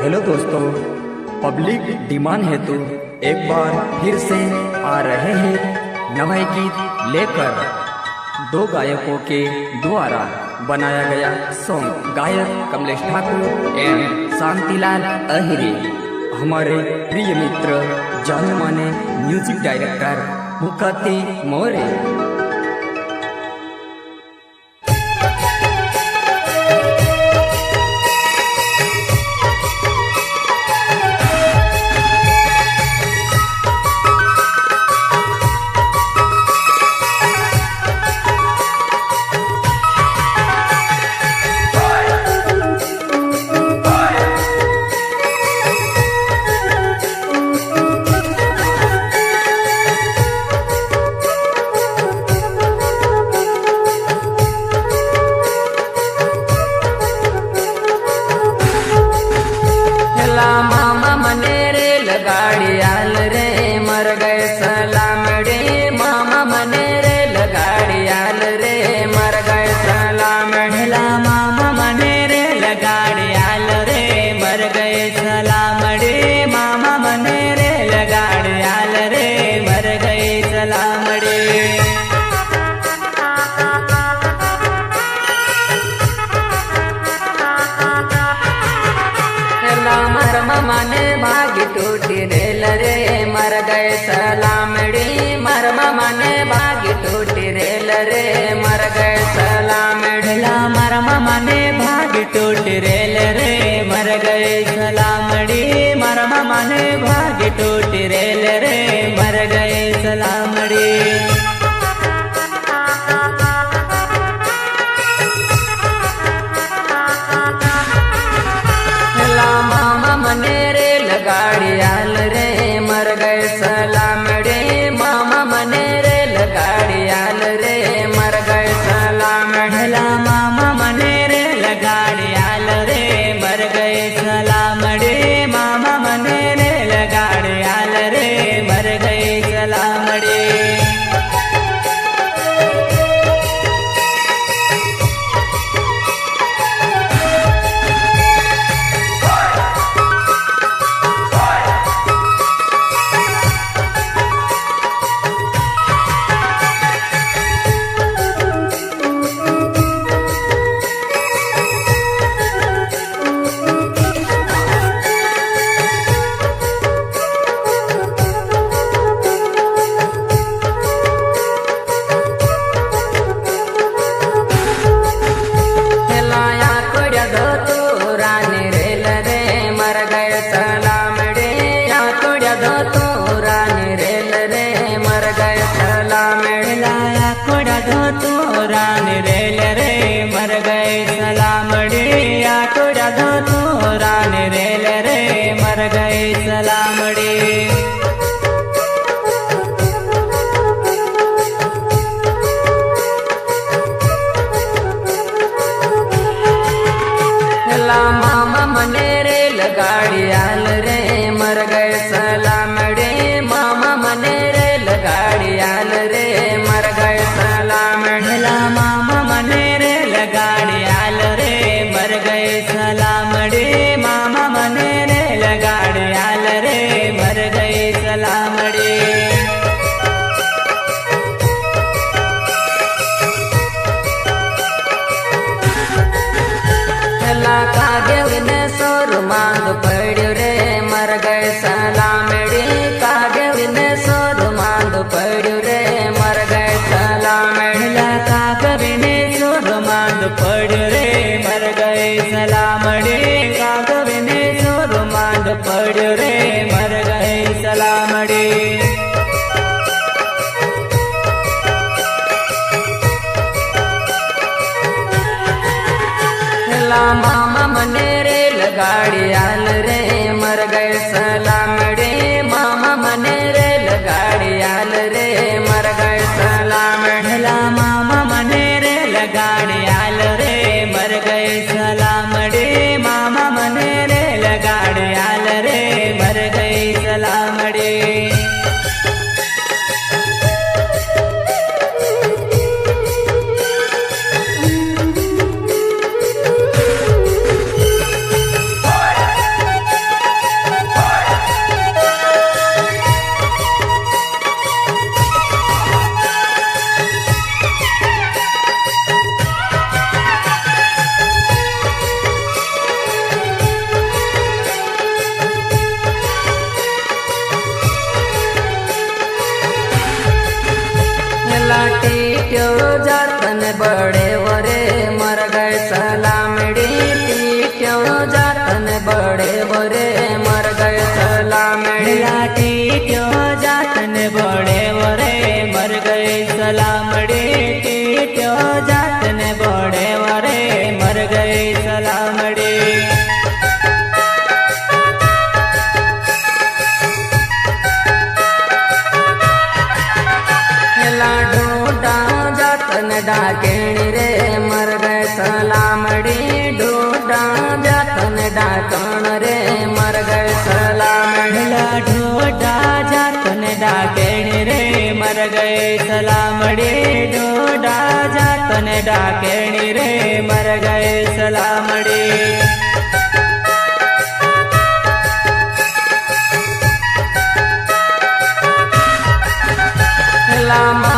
Hello दोस्तों, public demand हेतु एक बार फिर से आ रहे हैं नए गीत लेकर। दो गायकों के द्वारा बनाया गया सॉन्ग, गायक कमलेश ठाकुर एवं शांतिलाल अहिरे, हमारे प्रिय मित्र जाने माने म्यूजिक डायरेक्टर मुकत्ती मोरे। मामा मने रे लगाड़ियाल रे मर गए सलामड़ी, मामा मने रे लगाड़ियाल रे मर गए सलामड़ी। मामा मने रे लगाड़ियाल रे मर गए सलामड़ी, मामा मने रे लगाड़ियाल रे मर गए सलामड़ी। मने भाग टूटी रेल रे मर गए सलामड़ी, मर मने भाग टूटी रेल रे मर गए सलामड़ी। मर मने भाग टूटी रेल रे मर गए सलामड़ी, मर मने भाग टूटी रेल रे मर गए सलामड़ी। मने रे लगाड़ियाल रे मर गए सलामड़ी, मामा मने रे लगाड़ियाल रे मर गए सलामड़ी। मामा मने रे लगाड़ियाल रे मर गए सलामड़ी, मामा मने रे लगाड़ियाल रे मर गए सलामड़ी। रानी रेल रे मर गए सलामड़ी, आटोड़ा दो तो रानी रेल रे मर गए सलामड़ी। मामा मने रे लगाड़ियाल रे मर गए सलामड़ी, मामा मने रे लगाड़ियाल रे मर गए सलामड़ी। मामा मने रे लगाड़ियाल रे मर गए सलामड़ी, मामा मने रे लगाड़ियाल रे मर गए सलामड़ी। कागे ने सोर मांग पड़्यो रे मर गए सलामड़ी, कागे ने सोर मांग पड़्यो रे मर गए सलामड़ी। कागे ने सोर मांग पड़्यो रे मर गए सलामड़ी, कागे ने सोर मांग पड़्यो रे मर गए सलामड़ी। मामा मने रे लगाड़ियाल रे मर गए सलामड़ी, मामा मने रे लगाड़ियाल रे मर गए सलामड़ी। मामा मने रे लगाड़ियाल रे मर गए सलामड़ी, मामा मने रे लगाड़ियाल रे मर गए सलामड़ी। सलामड़ी टीट्यो जातन बड़े बरे मर गए सलामड़ी टीट्यो जातन बड़े वरे मर गए सलामड़ी टीट्यो जातन बड़े वरे मर गए सलामड़ी ढूंढा जातन डाकेणी रे मर गए सलामड़ी ढूंढा जातन डाकण रे मर गए सलामड़ी ढोडा जातन डाकेणी रे मर गए सलामड़ी ढोडा जातन डाकेणी रे मर गए सलामड़ी लामा